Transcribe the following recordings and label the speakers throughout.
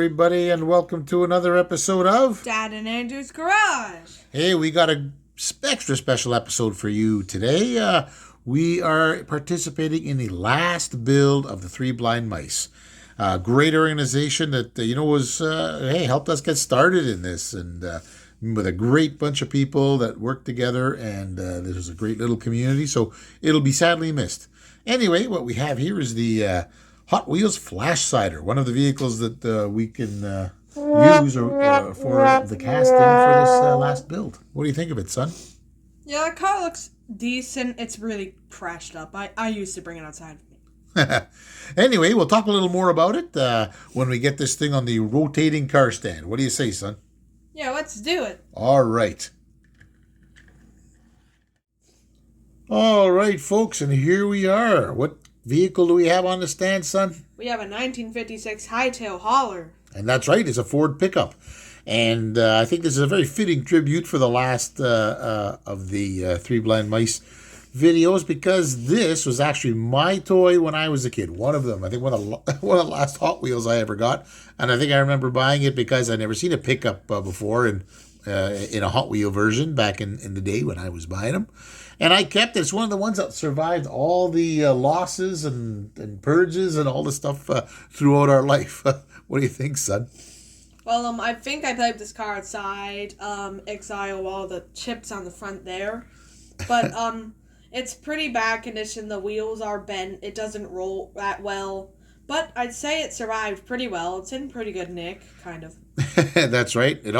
Speaker 1: everybody, and welcome to another episode of
Speaker 2: Dad and Andrew's Garage.
Speaker 1: Hey, we got a extra special episode for you today. We are participating in the last build of the Three Blind Mice. Great organization that was helped us get started in this, and with a great bunch of people that worked together, and this was a great little community. So it'll be sadly missed. Anyway, what we have here is the Hot Wheels Flash Cider, one of the vehicles that we can use for the casting for this last build. What do you think of it, son?
Speaker 2: Yeah, the car looks decent. It's really crashed up. I used to bring it outside with me.
Speaker 1: Anyway, we'll talk a little more about it when we get this thing on the rotating car stand. What do you say, son?
Speaker 2: Yeah, let's do it.
Speaker 1: All right. All right, folks, and here we are. What vehicle do we have on the stand, son?
Speaker 2: We have a 1956 Hightail hauler.
Speaker 1: And that's right, it's a Ford pickup. And I think this is a very fitting tribute for the last of the Three Blind Mice videos, because this was actually my toy when I was a kid. One of them. I think one of the last Hot Wheels I ever got. And I think I remember buying it because I'd never seen a pickup before in a Hot Wheel version back in the day when I was buying them. And I kept it. It's one of the ones that survived all the losses and purges and all the stuff throughout our life. What do you think, son?
Speaker 2: Well, I think I played this car outside, exile all the chips on the front there. But it's pretty bad condition. The wheels are bent. It doesn't roll that well. But I'd say it survived pretty well. It's in pretty good nick, kind of.
Speaker 1: That's right. It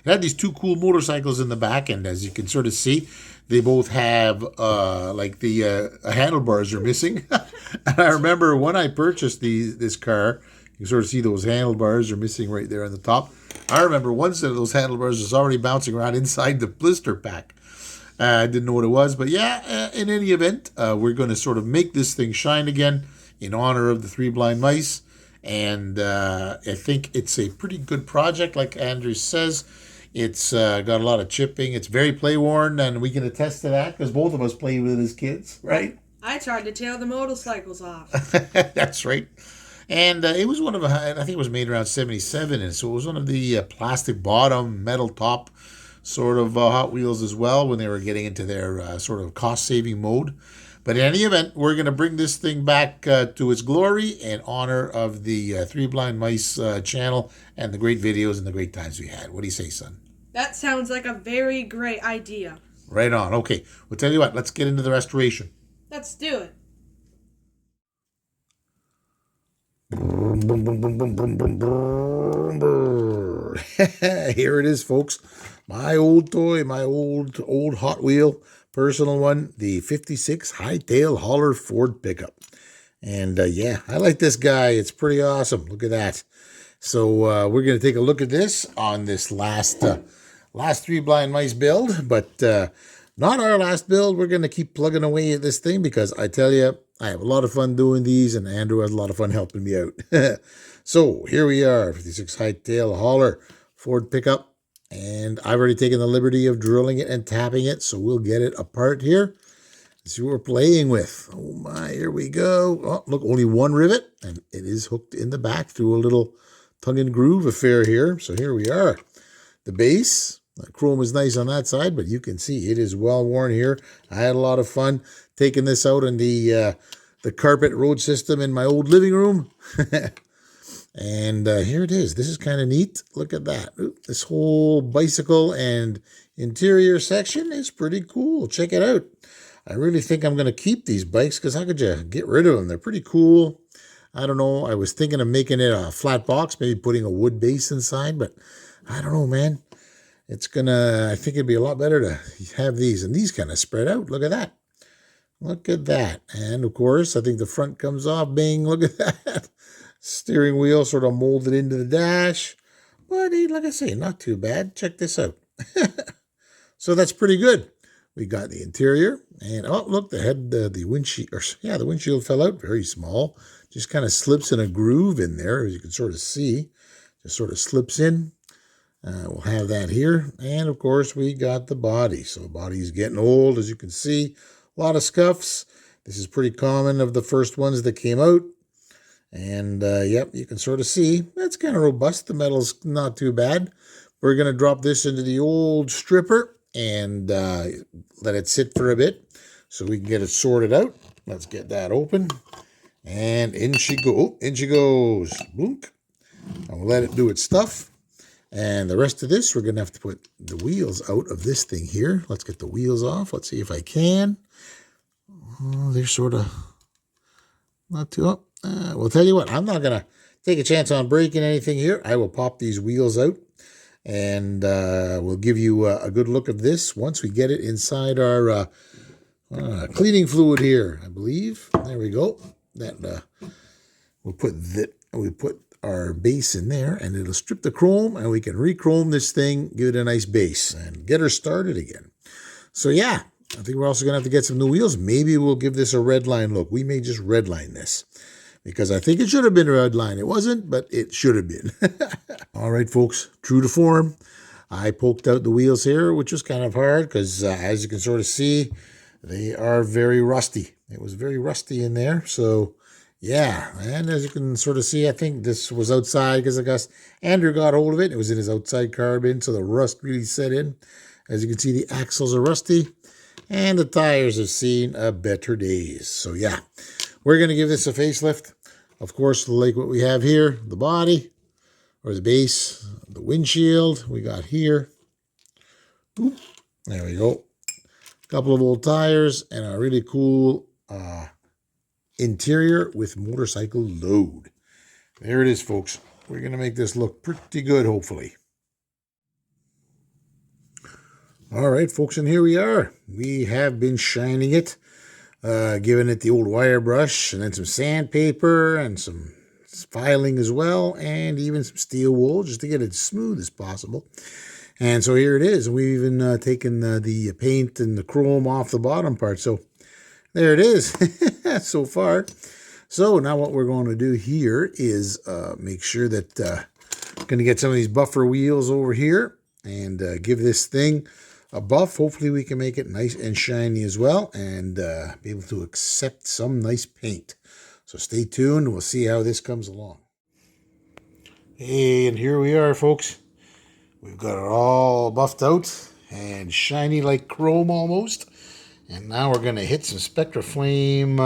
Speaker 1: had these two cool motorcycles in the back, and as you can sort of see, they both have the handlebars are missing. And I remember when I purchased this car, you can sort of see those handlebars are missing right there on the top. I remember one set of those handlebars was already bouncing around inside the blister pack. I didn't know what it was, but yeah, in any event, we're going to sort of make this thing shine again in honor of the Three Blind Mice. And I think it's a pretty good project, like Andrew says. It's got a lot of chipping. It's very play-worn, and we can attest to that because both of us played with it as kids, right?
Speaker 2: I tried to tear the motorcycles off.
Speaker 1: That's right. And it was I think it was made around 77, and so it was one of the plastic bottom, metal top sort of Hot Wheels as well when they were getting into their sort of cost-saving mode. But in any event, we're going to bring this thing back to its glory in honor of the Three Blind Mice channel and the great videos and the great times we had. What do you say, son?
Speaker 2: That sounds like a very great idea.
Speaker 1: Right on. Okay, we'll tell you what. Let's get into the restoration.
Speaker 2: Let's do it.
Speaker 1: Here it is, folks. My old toy, my old Hot Wheel, personal one, the 56 Hightail Hauler Ford pickup. And yeah, I like this guy. It's pretty awesome. Look at that. So we're going to take a look at this on this last Three Blind Mice build, but not our last build. We're going to keep plugging away at this thing because I tell you, I have a lot of fun doing these, and Andrew has a lot of fun helping me out. So here we are, 56 Hightail Hauler Ford pickup, and I've already taken the liberty of drilling it and tapping it, so we'll get it apart here. See what we're playing with. Oh my, here we go. Oh, look, only one rivet, and it is hooked in the back through a little tongue and groove affair here. So here we are. The base, the chrome is nice on that side, but you can see it is well worn here. I had a lot of fun taking this out in the carpet road system in my old living room. And here it is. This is kind of neat. Look at that. Ooh, this whole bicycle and interior section is pretty cool. Check it out. I really think I'm going to keep these bikes because how could you get rid of them? They're pretty cool. I don't know. I was thinking of making it a flat box, maybe putting a wood base inside, but I don't know, man. I think it'd be a lot better to have these, and these kind of spread out. Look at that. Look at that. And of course, I think the front comes off. Bing, look at that. Steering wheel sort of molded into the dash. But like I say, not too bad. Check this out. So that's pretty good. We got the interior, and oh, look, the windshield fell out, very small. Just kind of slips in a groove in there, as you can sort of see. Just sort of slips in. We'll have that here. And of course, we got the body. So the body's getting old, as you can see. A lot of scuffs. This is pretty common of the first ones that came out. And yep, you can sort of see that's kind of robust. The metal's not too bad. We're going to drop this into the old stripper and let it sit for a bit so we can get it sorted out. Let's get that open. And in she go. Oh, in she goes. Blunk. And we'll let it do its stuff. And the rest of this, we're going to have to put the wheels out of this thing here. Let's get the wheels off. Let's see if I can. Oh, they're sort of not too up. We'll tell you what, I'm not going to take a chance on breaking anything here. I will pop these wheels out and we'll give you a good look of this once we get it inside our cleaning fluid here, I believe. There we go. That we put our base in there and it'll strip the chrome and we can re-chrome this thing, give it a nice base and get her started again. So yeah, I think we're also going to have to get some new wheels. Maybe we'll give this a red line look. We may just red line this because I think it should have been a red line. It wasn't, but it should have been. All right, folks, true to form, I poked out the wheels here, which was kind of hard because as you can sort of see, they are very rusty. It was very rusty in there. So yeah, and as you can sort of see, I think this was outside because I guess Andrew got hold of it. It was in his outside car bin, so the rust really set in. As you can see, the axles are rusty. And the tires have seen better days. So yeah, we're going to give this a facelift. Of course, like what we have here, the body, or the base, the windshield we got here. Oop, there we go. A couple of old tires and a really cool interior with motorcycle load. There it is, folks. We're going to make this look pretty good, hopefully. All right, folks, and here we are. We have been shining it, giving it the old wire brush, and then some sandpaper, and some filing as well, and even some steel wool, just to get it as smooth as possible. And so here it is. We've even taken the paint and the chrome off the bottom part. So there it is so far. So now what we're going to do here is make sure that I'm going to get some of these buffer wheels over here and give this thing a buff. Hopefully we can make it nice and shiny as well and be able to accept some nice paint. So stay tuned. We'll see how this comes along. Hey, and here we are, folks. We've got it all buffed out and shiny like chrome almost. And now we're going to hit some Spectraflame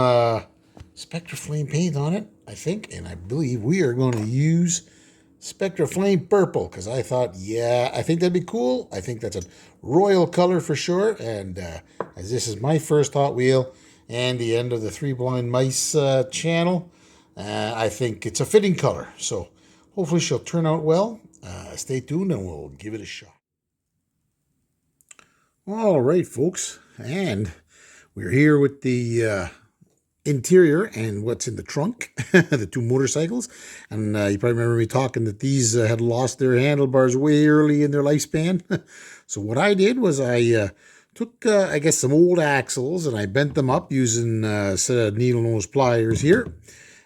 Speaker 1: paint on it, I think. And I believe we are going to use Spectraflame purple because I thought, yeah, I think that'd be cool. I think that's a royal color for sure. And as this is my first Hot Wheel and the end of the Three Blind Mice channel, I think it's a fitting color. So hopefully she'll turn out well. Stay tuned and we'll give it a shot. All right, folks. And we're here with the interior and what's in the trunk, the two motorcycles. And you probably remember me talking that these had lost their handlebars way early in their lifespan. So what I did was I took, I guess, some old axles and I bent them up using a set of needle nose pliers here.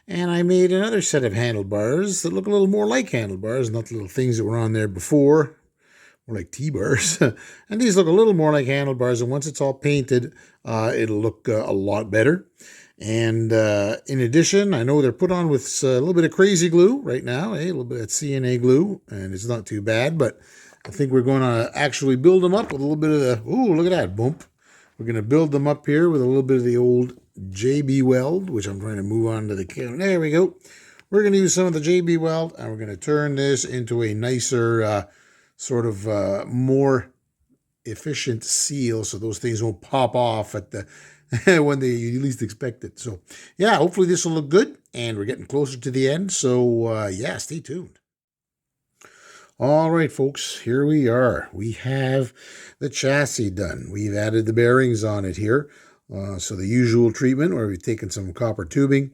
Speaker 1: And I made another set of handlebars that look a little more like handlebars, not the little things that were on there before, more like T-bars. And these look a little more like handlebars. And once it's all painted, it'll look a lot better. And in addition, I know they're put on with a little bit of crazy glue right now, a little bit of CNA glue, and it's not too bad. But I think we're going to actually build them up with a little bit of the, ooh, look at that, bump. We're going to build them up here with a little bit of the old JB Weld, which I'm trying to move on to the camera. There we go. We're going to use some of the JB Weld, and we're going to turn this into a nicer, sort of more efficient seal, so those things won't pop off at the when you least expect it. So yeah, hopefully this will look good, and we're getting closer to the end. So yeah, stay tuned. All right, folks, here we are. We have the chassis done. We've added the bearings on it here. So the usual treatment where we've taken some copper tubing.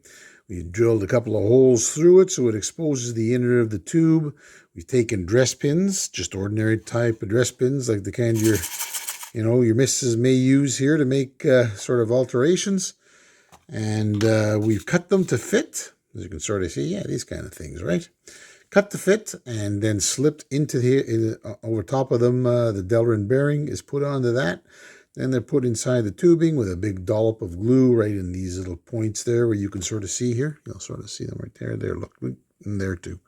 Speaker 1: We drilled a couple of holes through it so it exposes the inner of the tube. We've taken dress pins, just ordinary type of dress pins, like the kind your missus may use here to make sort of alterations. And we've cut them to fit, as you can sort of see. Yeah, these kind of things, right? Cut to fit, and then slipped into the over top of them. The Delrin bearing is put onto that. Then they're put inside the tubing with a big dollop of glue right in these little points there where you can sort of see here. You'll sort of see them right there. There, look, and there too.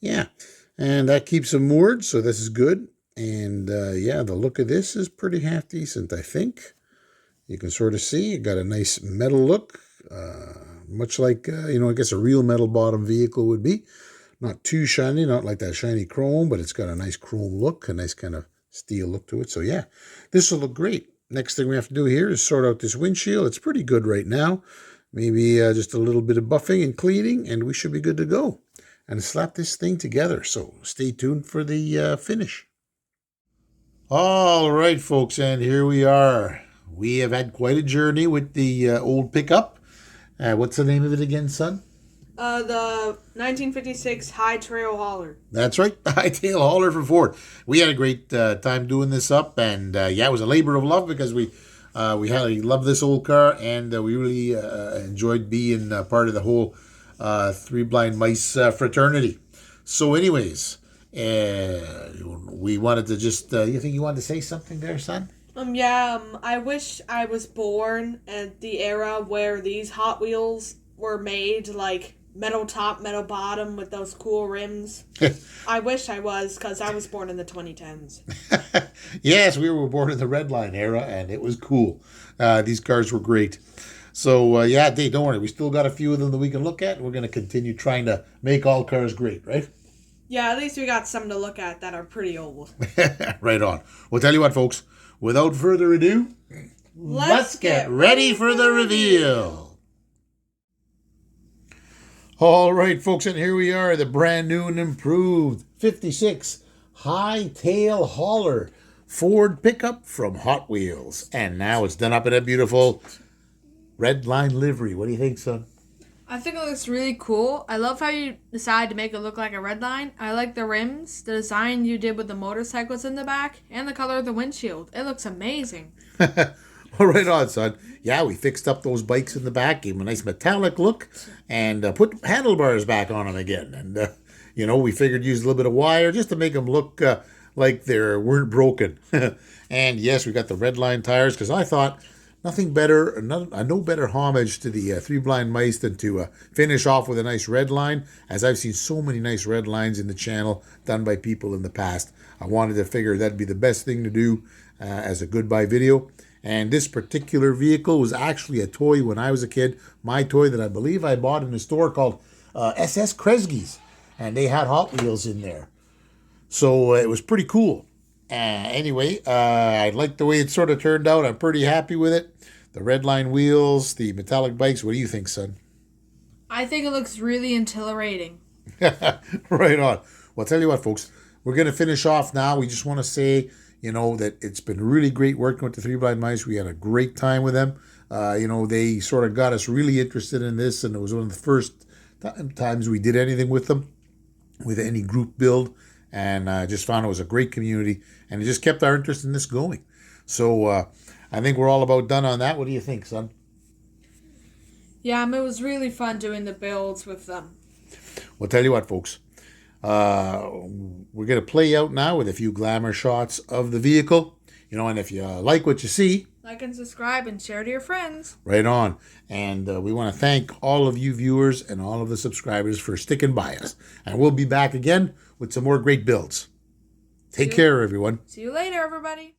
Speaker 1: Yeah, and that keeps them moored, so this is good. And yeah, the look of this is pretty half decent, I think. You can sort of see it got a nice metal look, much like, I guess a real metal bottom vehicle would be. Not too shiny, not like that shiny chrome, but it's got a nice chrome look, a nice kind of steel look to it. So yeah, this will look great. Next thing we have to do here is sort out this windshield. It's pretty good right now. Maybe just a little bit of buffing and cleaning, and we should be good to go. And slap this thing together. So stay tuned for the finish. All right, folks, and here we are. We have had quite a journey with the old pickup. What's the name of it again, son?
Speaker 2: The 1956 High Trail Hauler.
Speaker 1: That's right, the Hightail Hauler for Ford. We had a great time doing this up, and yeah, it was a labor of love because we love this old car, and we really enjoyed being part of the whole Three Blind Mice fraternity. So anyways, we wanted to just, you think you wanted to say something there, son?
Speaker 2: I wish I was born at the era where these Hot Wheels were made, like metal top, metal bottom with those cool rims. I wish I was, because I was born in the 2010s.
Speaker 1: Yes, we were born in the red line era, and it was cool. These cars were great. So, yeah, Dave, don't worry. We still got a few of them that we can look at. We're going to continue trying to make all cars great, right?
Speaker 2: Yeah, at least we got some to look at that are pretty old.
Speaker 1: Right on. Well, tell you what, folks. Without further ado, let's get ready for the reveal. All right, folks, and here we are, the brand new and improved 56 Hightail Hauler Ford pickup from Hot Wheels. And now it's done up in a beautiful red line livery. What do you think, son?
Speaker 3: I think it looks really cool. I love how you decided to make it look like a red line. I like the rims, the design you did with the motorcycles in the back, and the color of the windshield. It looks amazing.
Speaker 1: Well, right on, son. Yeah, we fixed up those bikes in the back, gave them a nice metallic look, and put handlebars back on them again. And, we figured use a little bit of wire just to make them look like they weren't broken. And, yes, we got the red line tires because I thought nothing better, no better homage to the Three Blind Mice than to finish off with a nice red line, as I've seen so many nice red lines in the channel done by people in the past. I wanted to figure that'd be the best thing to do as a goodbye video. And this particular vehicle was actually a toy when I was a kid. My toy that I believe I bought in a store called SS Kresge's. And they had Hot Wheels in there. So it was pretty cool. Anyway, I like the way it sort of turned out. I'm pretty happy with it. The red line wheels, the metallic bikes. What do you think, son?
Speaker 3: I think it looks really exhilarating.
Speaker 1: Right on. Well, I'll tell you what, folks. We're going to finish off now. We just want to say, that it's been really great working with the Three Blind Mice. We had a great time with them. They sort of got us really interested in this, and it was one of the first times we did anything with them, with any group build, and I just found it was a great community, and it just kept our interest in this going. So I think we're all about done on that. What do you think, son?
Speaker 3: Yeah, it was really fun doing the builds with them.
Speaker 1: Well, tell you what, folks. We're going to play out now with a few glamour shots of the vehicle. And if you like what you see,
Speaker 3: like and subscribe and share to your friends.
Speaker 1: Right on. And we want to thank all of you viewers and all of the subscribers for sticking by us. And we'll be back again with some more great builds. Take care, everyone.
Speaker 3: See you later, everybody.